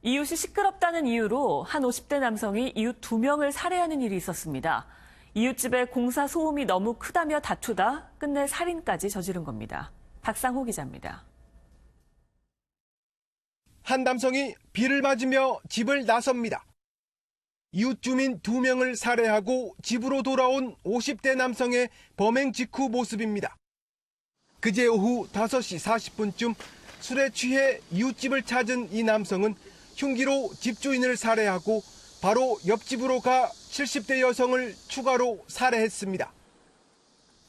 이웃이 시끄럽다는 이유로 한 50대 남성이 이웃 2명을 살해하는 일이 있었습니다. 이웃집에 공사 소음이 너무 크다며 다투다 끝내 살인까지 저지른 겁니다. 박상호 기자입니다. 한 남성이 비를 맞으며 집을 나섭니다. 이웃 주민 2명을 살해하고 집으로 돌아온 50대 남성의 범행 직후 모습입니다. 그제 오후 5시 40분쯤 술에 취해 이웃집을 찾은 이 남성은 흉기로 집주인을 살해하고 바로 옆집으로 가 70대 여성을 추가로 살해했습니다.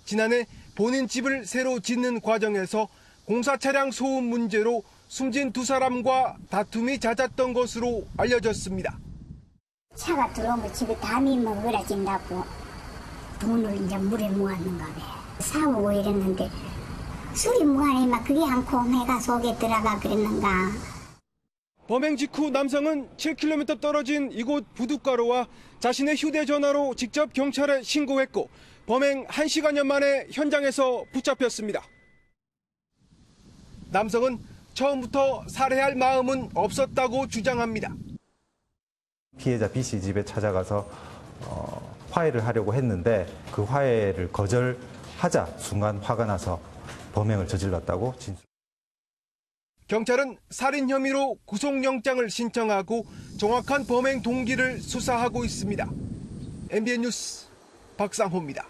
지난해 본인 집을 새로 짓는 과정에서 공사 차량 소음 문제로 숨진 2사람과 다툼이 잦았던 것으로 알려졌습니다. 차가 들어오면 집에 담이 먹으라진다고 돈을 이제 물에 모았는가 봐. 사오고 이랬는데 술이 무한히 그게 않고 해가 속에 들어가 그랬는가. 범행 직후 남성은 7km 떨어진 이곳 부둣가로 자신의 휴대전화로 직접 경찰에 신고했고 범행 1시간여 만에 현장에서 붙잡혔습니다. 남성은 처음부터 살해할 마음은 없었다고 주장합니다. 피해자 B씨 집에 찾아가서 화해를 하려고 했는데 그 화해를 거절하자 순간 화가 나서 범행을 저질렀다고 진술. 경찰은 살인 혐의로 구속영장을 신청하고 정확한 범행 동기를 수사하고 있습니다. MBN 뉴스 박상호입니다.